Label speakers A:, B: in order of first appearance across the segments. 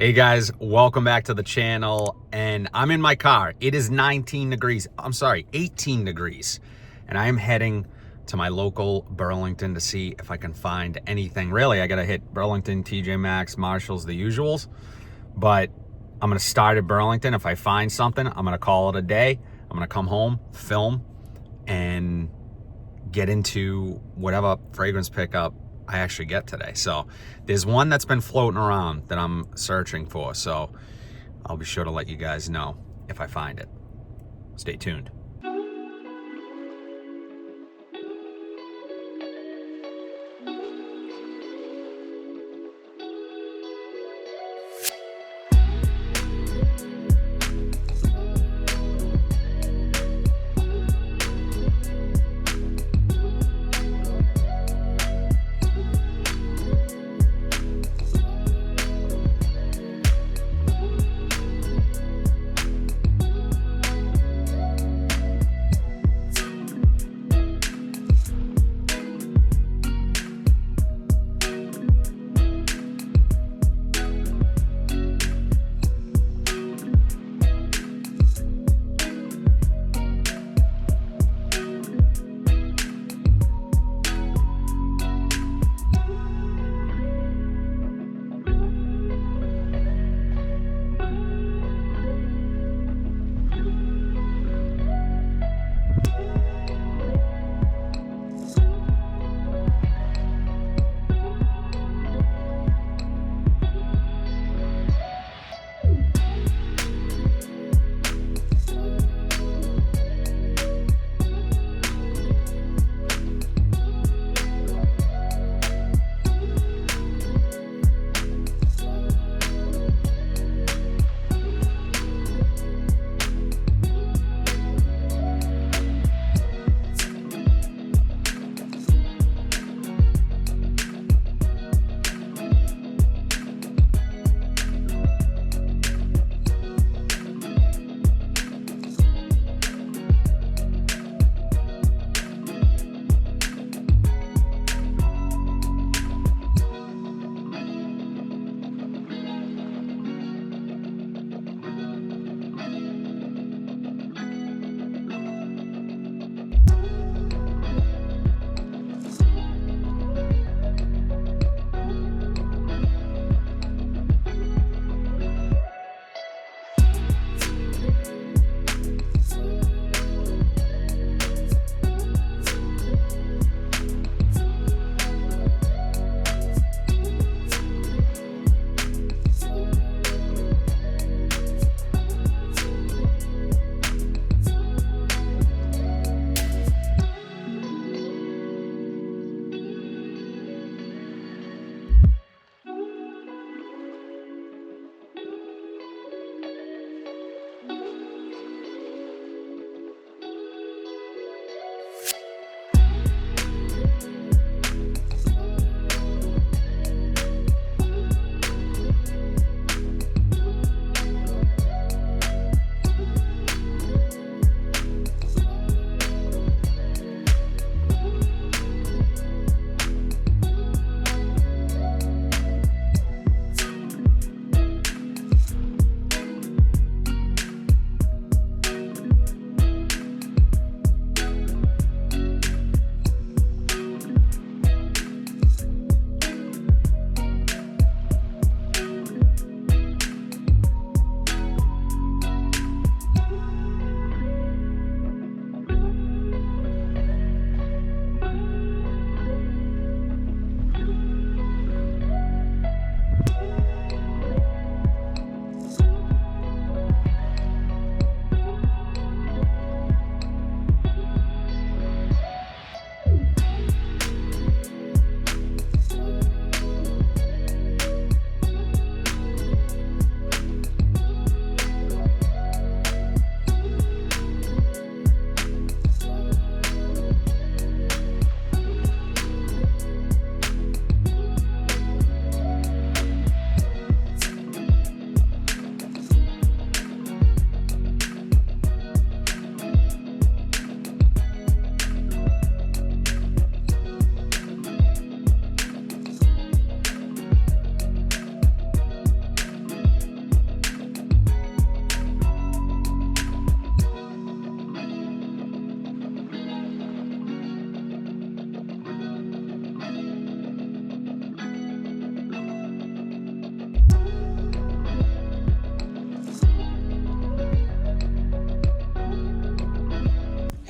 A: Hey guys, welcome back to the channel, and I'm in my car. It is 18 degrees, and I am heading to my local Burlington to see if I can find anything. Really, I gotta hit Burlington, TJ Maxx, Marshalls, the usuals, but I'm gonna start at Burlington. If I find something, I'm gonna call it a day. I'm gonna come home, film, and get into whatever fragrance pickup I actually get today. So there's one that's been floating around that I'm searching for, so I'll be sure to let you guys know if I find it. Stay tuned.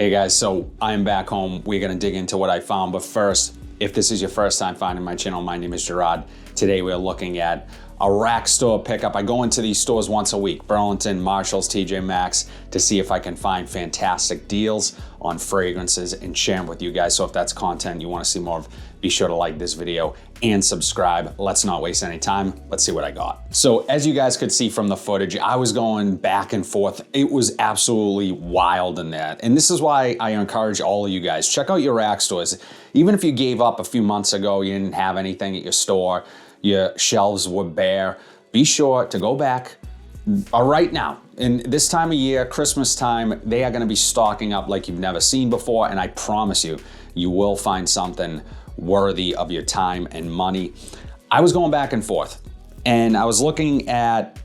A: Hey guys, so I'm back home. We're gonna dig into what I found, but first, if this is your first time finding my channel, my name is Gerard. Today we're looking at a rack store pickup. I go into these stores once a week, Burlington, Marshalls, TJ Maxx, to see if I can find fantastic deals on fragrances and share them with you guys. So if that's content you wanna see more of, be sure to like this video and subscribe. Let's not waste any time. Let's see what I got. So as you guys could see from the footage, I was going back and forth. It was absolutely wild in that. And this is why I encourage all of you guys, check out your rack stores. Even if you gave up a few months ago, you didn't have anything at your store, your shelves were bare, be sure to go back right now. In this time of year, Christmas time, they are gonna be stocking up like you've never seen before, and I promise you, you will find something worthy of your time and money. I was going back and forth, and I was looking at,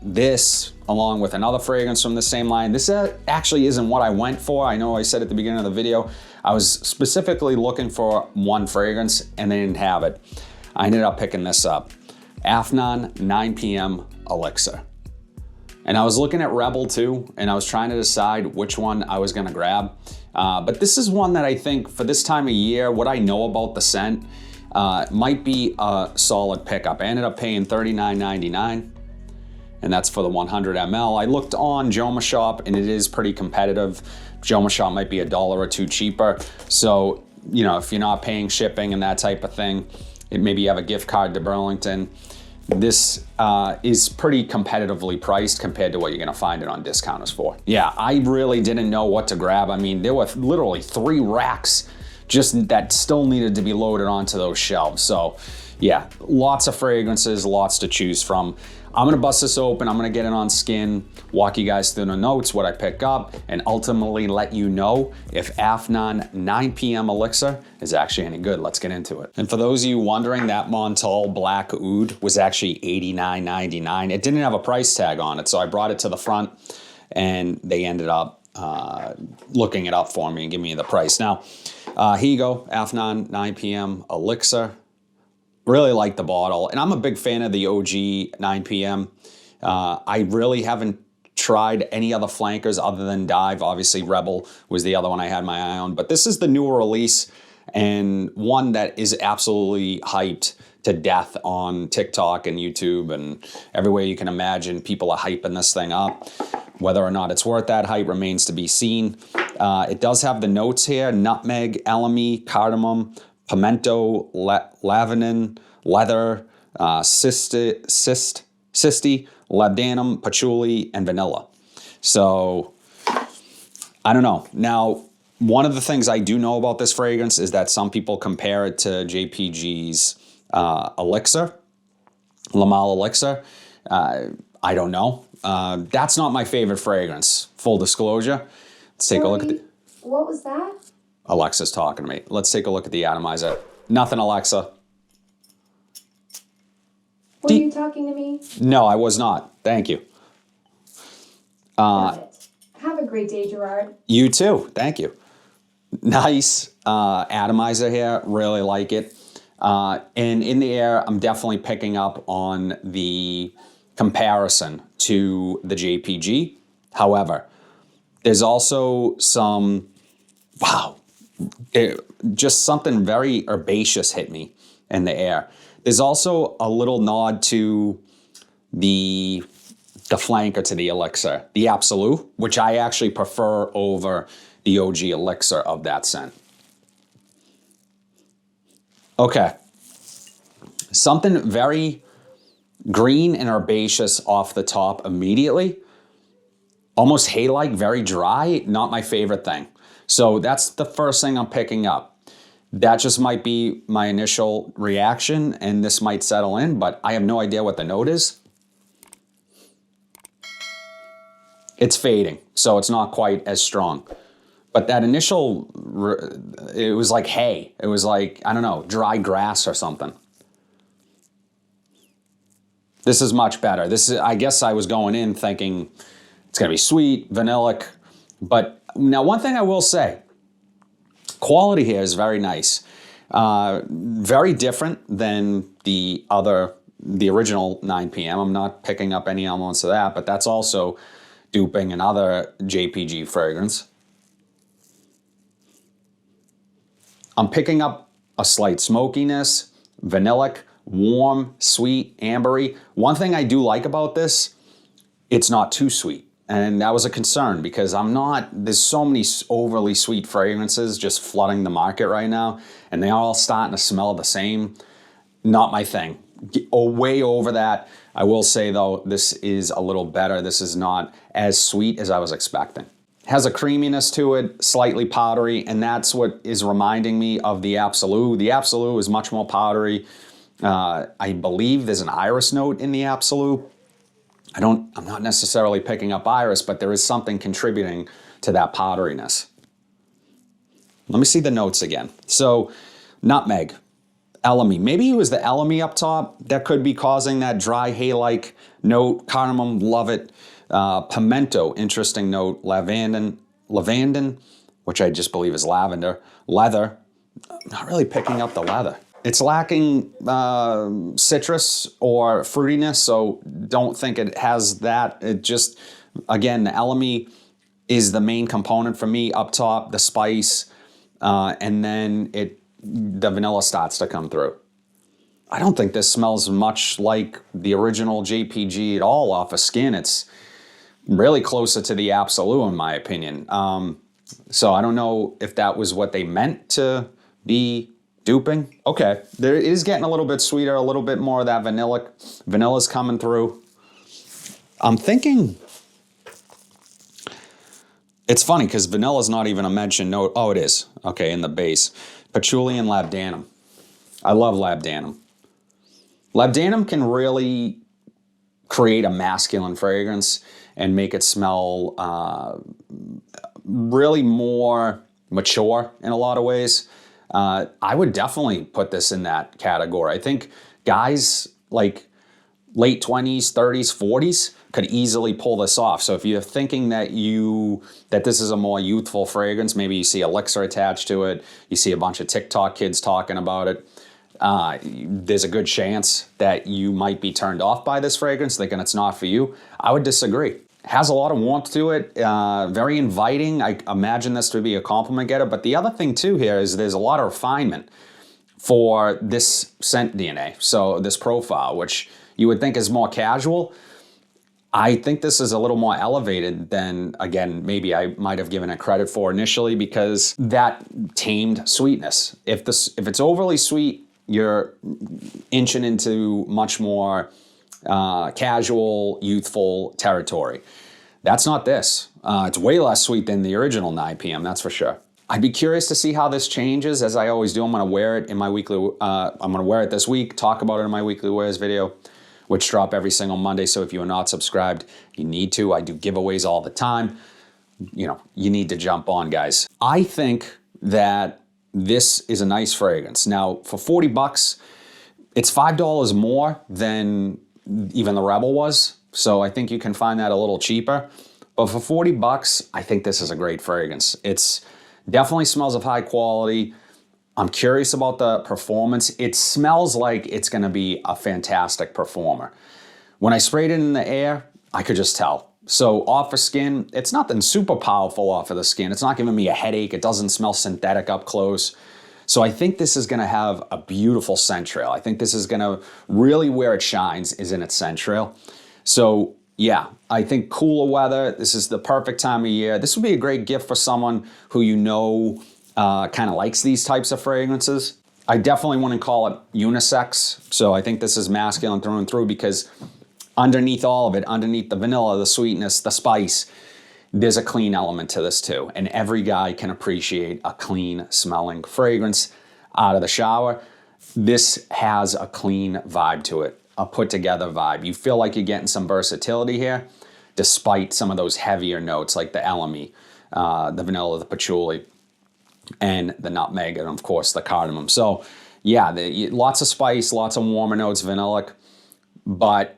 A: this along with another fragrance from the same line. This actually isn't what I went for. I know I said at the beginning of the video, I was specifically looking for one fragrance and they didn't have it. I ended up picking this up. Afnan 9 p.m. Elixir. And I was looking at Rebel too, and I was trying to decide which one I was gonna grab. But this is one that I think for this time of year, what I know about the scent, might be a solid pickup. I ended up paying $39.99, and that's for the 100 ml. I looked on Joma Shop, and it is pretty competitive. Joma Shop might be $1 or $2 cheaper. So, if you're not paying shipping and that type of thing, maybe you have a gift card to Burlington, this is pretty competitively priced compared to what you're gonna find it on discounters for. Yeah, I really didn't know what to grab. I mean, there were literally 3 racks just that still needed to be loaded onto those shelves. So yeah, lots of fragrances, lots to choose from. I'm gonna bust this open, I'm gonna get it on skin, walk you guys through the notes, what I pick up, and ultimately let you know if Afnan 9 p.m. Elixir is actually any good. Let's get into it. And for those of you wondering, that Montal Black Oud was actually $89.99. It didn't have a price tag on it, so I brought it to the front and they ended up looking it up for me and giving me the price. Now, here you go, Afnan 9 p.m. Elixir. Really like the bottle, and I'm a big fan of the OG 9 p.m. I really haven't tried any other flankers other than Dive. Obviously, Rebel was the other one I had my eye on, but this is the newer release and one that is absolutely hyped to death on TikTok and YouTube and everywhere you can imagine. People are hyping this thing up. Whether or not it's worth that hype remains to be seen. It does have the notes here: nutmeg, elemi, cardamom, pimento, lavender, leather, cisti, labdanum, patchouli, and vanilla. So, I don't know. Now, one of the things I do know about this fragrance is that some people compare it to JPG's Elixir, Lamal Elixir. I don't know. That's not my favorite fragrance, full disclosure. Let's take a look at the...
B: What was that?
A: Alexa's talking to me. Let's take a look at the atomizer. Nothing, Alexa.
B: Were you talking to me?
A: No, I was not. Thank you.
B: Got it. Have a great day, Gerard.
A: You too. Thank you. Nice atomizer here. Really like it. And in the air, I'm definitely picking up on the comparison to the JPG. However, there's also some, just something very herbaceous hit me in the air. There's also a little nod to the flanker to the Elixir, the Absolute, which I actually prefer over the OG Elixir of that scent. Okay. Something very green and herbaceous off the top immediately. Almost hay-like, very dry, not my favorite thing. So that's the first thing I'm picking up. That just might be my initial reaction, and this might settle in, but I have no idea what the note is. It's fading, so it's not quite as strong. But that initial, it was like hay. It was like, I don't know, dry grass or something. This is much better. I guess I was going in thinking it's gonna be sweet, vanillic, but now one thing I will say, quality here is very nice. Very different than the original 9 p.m. I'm not picking up any elements of that, but that's also duping another JPG fragrance. I'm picking up a slight smokiness, vanillic, warm, sweet, ambery. One thing I do like about this, it's not too sweet. And that was a concern because there's so many overly sweet fragrances just flooding the market right now, and they're all starting to smell the same. Not my thing. Way over that. I will say though, this is a little better. This is not as sweet as I was expecting. Has a creaminess to it, slightly powdery, and that's what is reminding me of the Absolute. The Absolute is much more powdery. I believe there's an iris note in the Absolute. I'm not necessarily picking up iris, but there is something contributing to that powderiness. Let me see the notes again. So, nutmeg, elemi. Maybe it was the elemi up top that could be causing that dry hay-like note. Cardamom, love it. Pimento, interesting note. Lavandin, which I just believe is lavender. Leather, not really picking up the leather. It's lacking citrus or fruitiness, so don't think it has that. It just, again, the elemi is the main component for me up top, the spice, and then the vanilla starts to come through. I don't think this smells much like the original JPG at all off of skin. It's really closer to the Absolute in my opinion. So I don't know if that was what they meant to be duping. Okay, there is getting a little bit sweeter, a little bit more of that vanilla's coming through. I'm thinking, it's funny because vanilla's not even a mentioned note. Oh, it is. Okay, in the base. Patchouli and labdanum. I love labdanum. Labdanum can really create a masculine fragrance and make it smell really more mature in a lot of ways. I would definitely put this in that category. I think guys like late 20s, 30s, 40s could easily pull this off. So if you're thinking that this is a more youthful fragrance, maybe you see Elixir attached to it, you see a bunch of TikTok kids talking about it, there's a good chance that you might be turned off by this fragrance, thinking it's not for you. I would disagree. Has a lot of warmth to it, very inviting. I imagine this to be a compliment getter. But the other thing too here is there's a lot of refinement for this scent DNA. So this profile, which you would think is more casual. I think this is a little more elevated than, again, maybe I might have given it credit for initially because that tamed sweetness. If it's overly sweet, you're inching into much more casual, youthful territory. That's not this. It's way less sweet than the original 9 p.m., that's for sure. I'd be curious to see how this changes. As I always do, I'm gonna wear it in my weekly, I'm gonna wear it this week, talk about it in my weekly wears video, which drop every single Monday. So if you are not subscribed, you need to. I do giveaways all the time. You need to jump on, guys. I think that this is a nice fragrance. Now, for 40 bucks, it's $5 more than even the Rebel was. So I think you can find that a little cheaper. But for 40 bucks, I think this is a great fragrance. It's definitely smells of high quality. I'm curious about the performance. It smells like it's gonna be a fantastic performer. When I sprayed it in the air, I could just tell. So off of skin, it's nothing super powerful off of the skin. It's not giving me a headache. It doesn't smell synthetic up close. So I think this is gonna have a beautiful scent trail. I think this is gonna really where it shines is in its scent trail. So yeah, I think cooler weather, this is the perfect time of year. This would be a great gift for someone who kind of likes these types of fragrances. I definitely wouldn't call it unisex. So I think this is masculine through and through because underneath all of it, underneath the vanilla, the sweetness, the spice, there's a clean element to this too. And every guy can appreciate a clean smelling fragrance out of the shower. This has a clean vibe to it, a put together vibe. You feel like you're getting some versatility here, despite some of those heavier notes like the elemi, the vanilla, the patchouli, and the nutmeg, and of course the cardamom. So yeah, lots of spice, lots of warmer notes, vanillic, but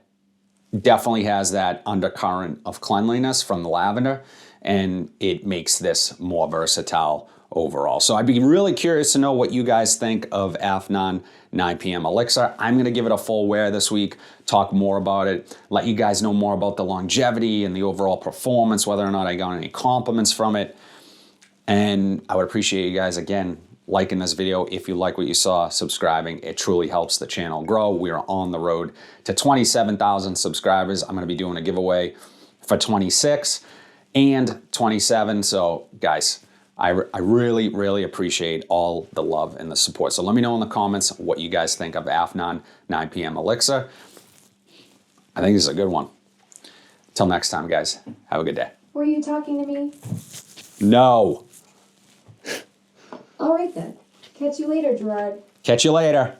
A: definitely has that undercurrent of cleanliness from the lavender, and it makes this more versatile overall. So I'd be really curious to know what you guys think of Afnan 9 p.m. Elixir. I'm gonna give it a full wear this week, talk more about it, let you guys know more about the longevity and the overall performance, whether or not I got any compliments from it. And I would appreciate you guys, again, liking this video. If you like what you saw, subscribing. It truly helps the channel grow. We are on the road to 27,000 subscribers. I'm going to be doing a giveaway for 26 and 27. So guys, I really, really appreciate all the love and the support. So let me know in the comments what you guys think of Afnan 9 p.m. Elixir. I think this is a good one. Till next time, guys. Have a good day.
B: Were you talking to me?
A: No.
B: All right then. Catch you later, Gerard.
A: Catch you later.